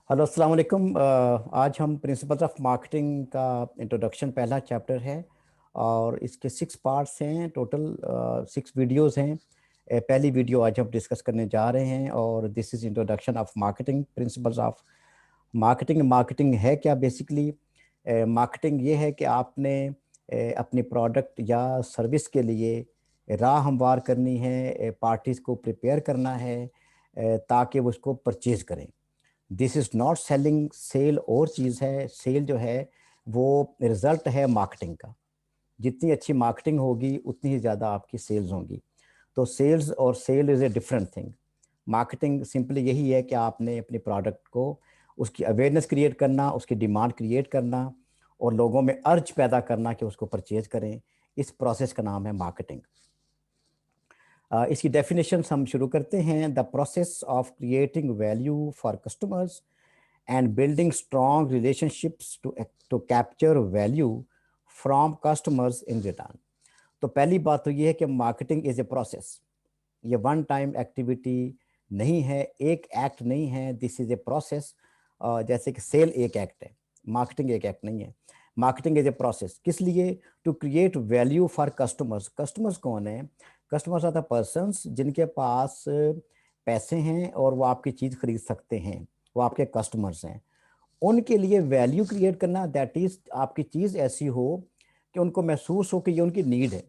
Hello अस्सलाम वालेकुम। आज हम प्रिंसिपल्स ऑफ मार्केटिंग का इंट्रोडक्शन पहला चैप्टर है और इसके 6 पार्ट्स हैं। टोटल 6 वीडियोस हैं। पहली वीडियो आज हम डिस्कस करने जा रहे हैं और this is introduction of marketing, principles of marketing. Marketing है क्या बेसिकली? मार्केटिंग ये है कि आपने अपनी प्रोडक्ट या सर्विस के लिए राह हमवार करनी है, पार्टीज़ को प्रिपेयर करना है ताकि वो उसको परचेज़ करें। This is not selling. Sale और चीज़ है, सेल जो है वो रिजल्ट है मार्केटिंग का। जितनी अच्छी मार्केटिंग होगी उतनी ही ज़्यादा आपकी सेल्स होंगी। तो सेल्स और sale is a different thing. Marketing simply यही है कि आपने अपनी प्रोडक्ट को, उसकी अवेयरनेस क्रिएट करना, उसकी डिमांड क्रिएट करना और लोगों में अर्ज पैदा करना कि उसको परचेज करें। इस प्रोसेस का नाम है मार्केटिंग। इसकी डेफिनेशन हम शुरू करते हैं। The process of creating value for customers and building strong relationships to capture value from customers in return। तो पहली बात तो ये है कि मार्केटिंग इज ए प्रोसेस। ये वन टाइम एक्टिविटी नहीं है, एक एक्ट नहीं है। This is a process. जैसे कि सेल एक एक्ट है, मार्केटिंग एक एक्ट नहीं है। Marketing is a process. किस लिए? To create value for customers. Customers कौन है? कस्टमर्स आर द पर्सन्स जिनके पास पैसे हैं और वो आपकी चीज़ खरीद सकते हैं, वो आपके कस्टमर्स हैं। उनके लिए वैल्यू क्रिएट करना, दैट इज आपकी चीज़ ऐसी हो कि उनको महसूस हो कि ये उनकी नीड है,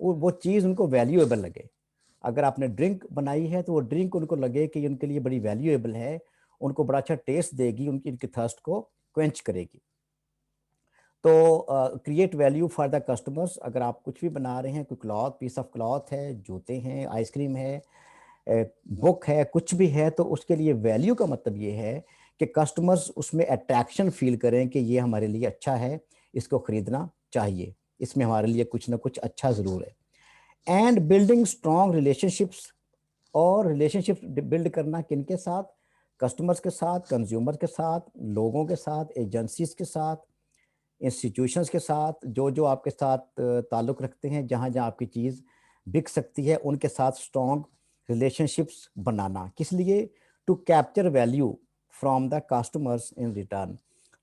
वो चीज़ उनको वैल्यूएबल लगे। अगर आपने ड्रिंक बनाई है तो वो ड्रिंक उनको लगे कि ये उनके लिए बड़ी वैल्यूएबल है, उनको बड़ा अच्छा टेस्ट देगी, उनकी इनकी थर्स्ट को क्वेंच करेगी। तो create value for the customers. अगर आप कुछ भी बना रहे हैं, कोई क्लॉथ, पीस ऑफ क्लॉथ है, जूते हैं, आइसक्रीम है, बुक है, कुछ भी है, तो उसके लिए वैल्यू का मतलब ये है कि कस्टमर्स उसमें अट्रैक्शन फील करें कि ये हमारे लिए अच्छा है, इसको खरीदना चाहिए, इसमें हमारे लिए कुछ ना कुछ अच्छा ज़रूर है। And building strong relationships. और रिलेशनशिप बिल्ड करना किनके साथ? कस्टमर्स के साथ, कंज्यूमर के साथ, लोगों के साथ, एजेंसीज के साथ, इंस्टीट्यूशंस के साथ, जो जो आपके साथ ताल्लुक़ रखते हैं, जहाँ जहाँ आपकी चीज़ बिक सकती है, उनके साथ स्ट्रॉन्ग रिलेशनशिप्स बनाना। किस लिए? To capture value from the customers in return.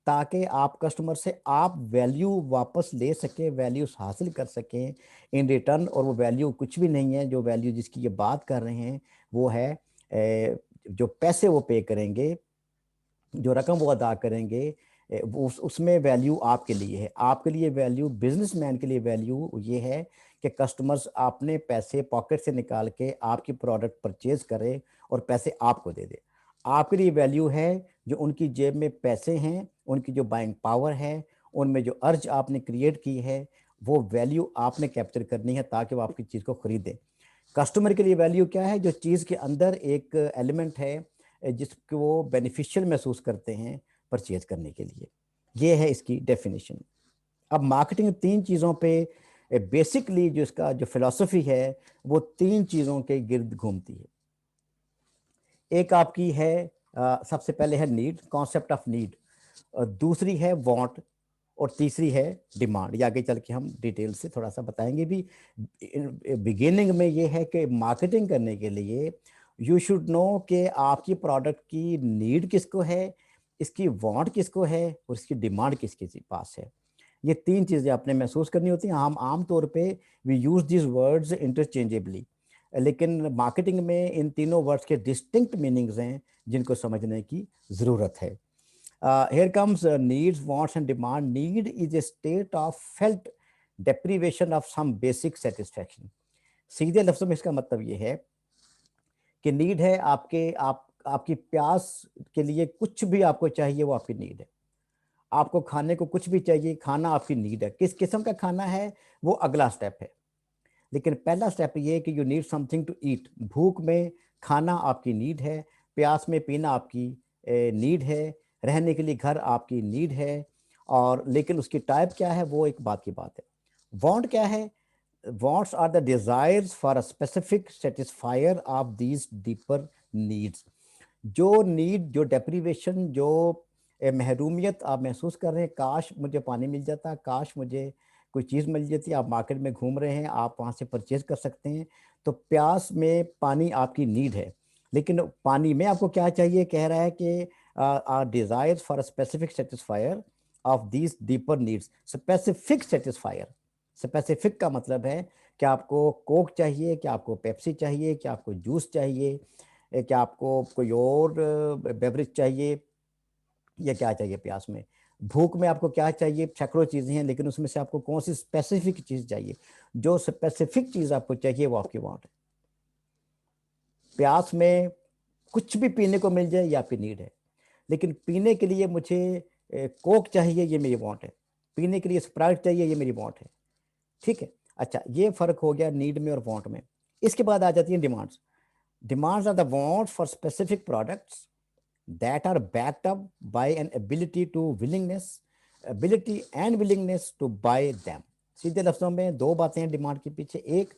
ताकि आप कस्टमर से आप वैल्यू वापस ले सकें, वैल्यूज हासिल कर सकें इन रिटर्न। और वो वैल्यू कुछ भी नहीं है। जो वैल्यू जिसकी ये बात कर रहे हैं वो है जो पैसे वो पे करेंगे, जो रकम वो अदा करेंगे, उसमें वैल्यू आपके लिए है। आपके लिए वैल्यू, बिजनेसमैन के लिए वैल्यू ये है कि कस्टमर्स आपने पैसे पॉकेट से निकाल के आपकी प्रोडक्ट परचेज करे और पैसे आपको दे दे। आपके लिए वैल्यू है जो उनकी जेब में पैसे हैं, उनकी जो बाइंग पावर है, उनमें जो अर्ज आपने क्रिएट की है, वो वैल्यू आपने कैप्चर करनी है ताकि वो आपकी चीज़ को खरीदें। कस्टमर के लिए वैल्यू क्या है? जो चीज़ के अंदर एक एलिमेंट है जिसको वो बेनिफिशियल महसूस करते हैं परचेज करने के लिए। ये है इसकी डेफिनेशन। अब मार्केटिंग 3 चीज़ों पे बेसिकली जो इसका जो फिलॉसफी है वो 3 चीज़ों के गिर्द घूमती है। एक आपकी है सबसे पहले है नीड, कॉन्सेप्ट ऑफ नीड। दूसरी है वांट और तीसरी है डिमांड। ये आगे चल के हम डिटेल से थोड़ा सा बताएंगे भी। बिगिनिंग में ये है कि मार्केटिंग करने के लिए यू शुड नो कि आपकी प्रोडक्ट की नीड किसको है, इसकी वांट किसको है और इसकी डिमांड किसके पास है। ये 3 चीज़ें आपने महसूस करनी होती हैं। हम आम तौर पे we use this words interchangeably, लेकिन मार्केटिंग में इन तीनों वर्ड्स के डिस्टिंक्ट मीनिंग्स हैं जिनको समझने की ज़रूरत है। Here comes needs, wants and demand. Need is a state of felt deprivation of some basic satisfaction। सीधे लफ्ज़ों में इसका मतलब ये है कि नीड है आपकी प्यास के लिए कुछ भी आपको चाहिए, वो आपकी नीड है। आपको खाने को कुछ भी चाहिए, खाना आपकी नीड है। किस किस्म का खाना है वो अगला स्टेप है, लेकिन पहला स्टेप ये है कि you need something to eat. भूख में खाना आपकी नीड है, प्यास में पीना आपकी नीड है, रहने के लिए घर आपकी नीड है। और लेकिन उसकी टाइप क्या है वो एक बात की बात है। वांट क्या है? wants are the desires for a specific satisfier of these deeper needs। जो नीड, जो डेप्रीवेशन, जो महरूमियत आप महसूस कर रहे हैं, काश मुझे पानी मिल जाता, काश मुझे कोई चीज़ मिल जाती। आप मार्केट में घूम रहे हैं, आप वहाँ से परचेज कर सकते हैं। तो प्यास में पानी आपकी नीड है, लेकिन पानी में आपको क्या चाहिए? कह रहा है कि our desires for a specific satisfier of these deeper needs. Specific satisfier, specific का मतलब है कि आपको कोक चाहिए, क्या आपको पेप्सी चाहिए, क्या आपको जूस चाहिए, क्या आपको कोई और बेवरेज चाहिए, या क्या चाहिए प्यास में, भूख में आपको क्या चाहिए, सैकड़ों चीज़ें हैं, लेकिन उसमें से आपको कौन सी स्पेसिफिक चीज़ चाहिए। जो स्पेसिफिक चीज़ आपको चाहिए वो आपकी वांट है। प्यास में कुछ भी पीने को मिल जाए ये आपकी नीड है, लेकिन पीने के लिए मुझे कोक चाहिए ये मेरी वांट है, पीने के लिए स्प्राइट चाहिए ये मेरी वांट है। ठीक है, अच्छा, ये फर्क हो गया नीड में और वांट में। इसके बाद आ जाती है demands. Demands are the want for specific products that are backed up by an ability and willingness to buy them। सीधे लफ्जों में दो बातें हैं डिमांड के पीछे। एक,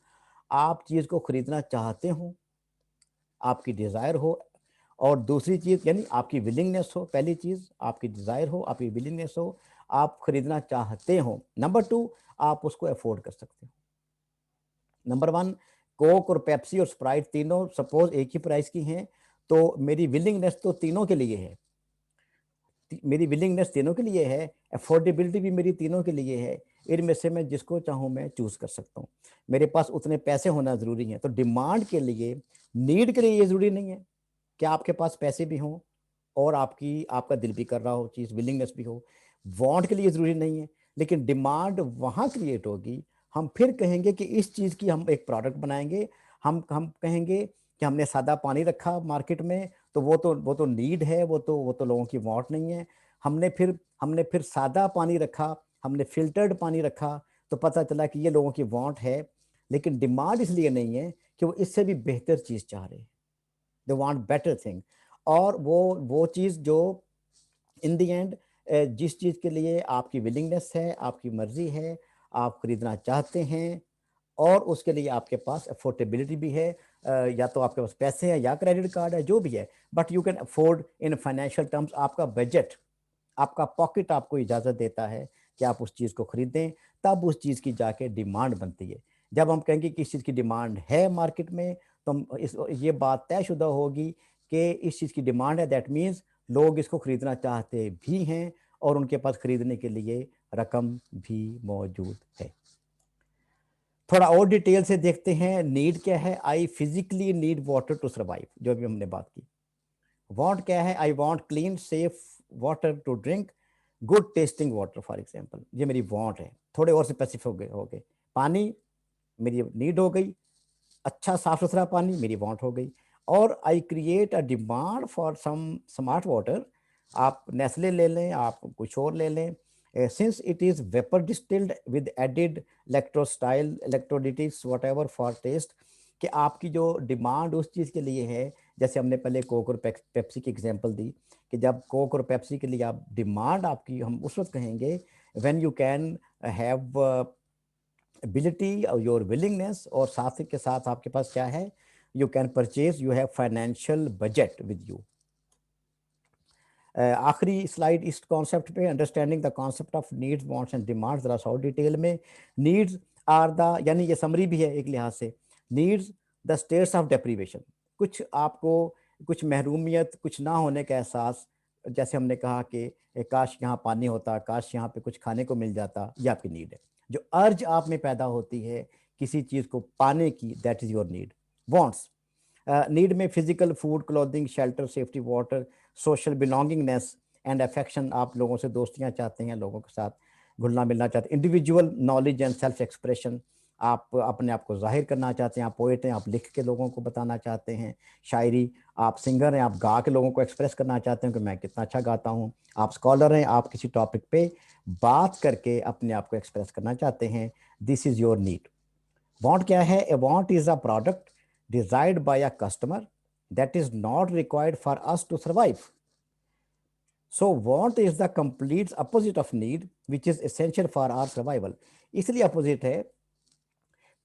आप चीज को खरीदना चाहते हो, आपकी डिजायर हो, और दूसरी चीज यानी आपकी विलिंगनेस हो। पहली चीज आपकी डिजायर हो, आपकी विलिंगनेस हो, आप खरीदना चाहते हो। नंबर टू, आप उसको अफोर्ड कर सकते हो। नंबर वन, कोक और पेप्सी और स्प्राइट तीनों सपोज एक ही प्राइस की हैं, तो मेरी विलिंगनेस तो तीनों के लिए है, मेरी विलिंगनेस तीनों के लिए है, अफोर्डेबिलिटी भी मेरी तीनों के लिए है। इनमें से मैं जिसको चाहूँ मैं चूज कर सकता हूँ। मेरे पास उतने पैसे होना जरूरी है। तो डिमांड के लिए, नीड के लिए ये जरूरी नहीं है कि आपके पास पैसे भी हों और आपका दिल भी कर रहा हो चीज, विलिंगनेस भी हो। वांट के लिए जरूरी नहीं है, लेकिन डिमांड वहां क्रिएट होगी। हम फिर कहेंगे कि इस चीज की हम एक प्रोडक्ट बनाएंगे। हम कहेंगे कि हमने सादा पानी रखा मार्केट में, तो वो तो नीड है, वो तो लोगों की वांट नहीं है। हमने फिर सादा पानी रखा, हमने फिल्टर्ड पानी रखा, तो पता चला कि ये लोगों की वांट है। लेकिन डिमांड इसलिए नहीं है कि वो इससे भी बेहतर चीज चाह रहे हैं, दे वांट बेटर थिंग। और वो चीज जो इन दी एंड, जिस चीज के लिए आपकी विलिंगनेस है, आपकी मर्जी है, आप खरीदना चाहते हैं, और उसके लिए आपके पास अफोर्डेबिलिटी भी है, या तो आपके पास पैसे हैं या क्रेडिट कार्ड है, जो भी है, but you can afford in financial terms. आपका बजट, आपका पॉकेट आपको इजाजत देता है कि आप उस चीज को खरीदें, तब उस चीज की जाके डिमांड बनती है। जब हम कहेंगे कि इस चीज की डिमांड है मार्केट में, तो ये बात तयशुदा होगी कि इस चीज की डिमांड है, दैट मीन्स लोग इसको खरीदना चाहते भी हैं और उनके पास खरीदने के लिए रकम भी मौजूद है। थोड़ा और डिटेल से देखते हैं, नीड क्या है। I physically need water to survive, जो अभी हमने बात की। वांट क्या है, I want clean safe water to drink, good tasting water for example, ये मेरी वांट है। थोड़े और स्पेसिफिक हो गए। पानी मेरी नीड हो गई, अच्छा साफ सुथरा पानी मेरी वांट हो गई। और I create a demand for some smart water. आप नेस्ले ले लें, आप कुछ और ले लें, since it is vapour distilled with added electrostyle electrolytics whatever for taste, कि आपकी जो डिमांड उस चीज़ के लिए है। जैसे हमने पहले कोक और पेप्सी की एग्जांपल दी, कि जब कोक और पेप्सी के लिए आप डिमांड आपकी, हम उस वक्त कहेंगे when you can have ability और योर विलिंगनेस, और साथ ही के साथ आपके पास क्या है, you can purchase, you have financial budget with you. आखिरी स्लाइड इस कॉन्सेप्ट पे, understanding the concept of needs wants and demands, जरा सौ डिटेल में। नीड्स आर द, यानी ये समरी भी है एक लिहाज से, needs the states of deprivation, कुछ आपको कुछ महरूमियत, कुछ ना होने का एहसास। जैसे हमने कहा कि काश यहाँ पानी होता, काश यहाँ पे कुछ खाने को मिल जाता, ये आपकी नीड है। जो अर्ज आप में पैदा होती है किसी चीज़ को पाने की, that is your need. Wants, need में physical, food, clothing, shelter, safety, water, social belongingness and affection, आप लोगों से दोस्तियां चाहते हैं, लोगों के साथ घुलना मिलना चाहते हैं। Individual knowledge and self expression, आप अपने आप को जाहिर करना चाहते हैं, आप पोएट हैं, आप लिख के लोगों को बताना चाहते हैं। शायरी, आप सिंगर हैं, आप गा के लोगों को एक्सप्रेस करना चाहते हैं कि मैं कितना अच्छा गाता हूँ। आप स्कॉलर हैं, आप किसी टॉपिक पे बात करके अपने आप को एक्सप्रेस करना चाहते हैं। This is your need. Want क्या है, a want is a product desired by a customer that is not required for us to survive. So want is the complete opposite of need, which is essential for our survival. इसलिए opposite है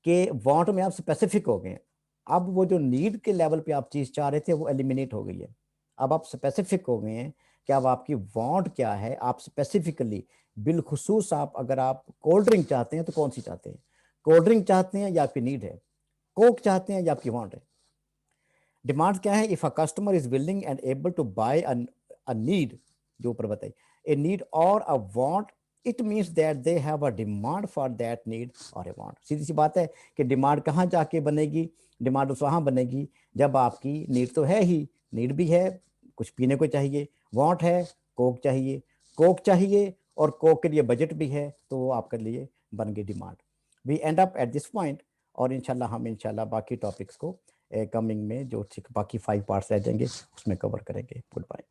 कि want में आप specific हो गए। अब वो जो नीड के लेवल पे आप चीज चाह रहे थे वो एलिमिनेट हो गई है। अब आप स्पेसिफिक हो गए हैं कि अब आपकी वांट क्या है। आप स्पेसिफिकली, बिलखुसूस, आप अगर आप कोल्ड ड्रिंक चाहते हैं तो कौन सी चाहते हैं, कोल्ड ड्रिंक चाहते हैं या आपकी नीड है, कोक चाहते हैं या आपकी वांट है। डिमांड क्या है, if a customer is willing and able to buy a need, जो ऊपर बताई, ए नीड और a want, it means that they have a demand for that need और ए वांट। सीधी सी बात है कि डिमांड कहाँ जाके बनेगी, डिमांड उस वहाँ बनेगी जब आपकी नीड तो है ही, नीड भी है, कुछ पीने को चाहिए, वांट है, कोक चाहिए, कोक चाहिए और कोक के लिए बजट भी है, तो वो आपके लिए बन गई demand. We end up at this point, और इंशाल्लाह हम इंशाल्लाह बाकी टॉपिक्स को कमिंग में जो बाकी 5 पार्ट्स रह जाएंगे उसमें कवर करेंगे। Good bye.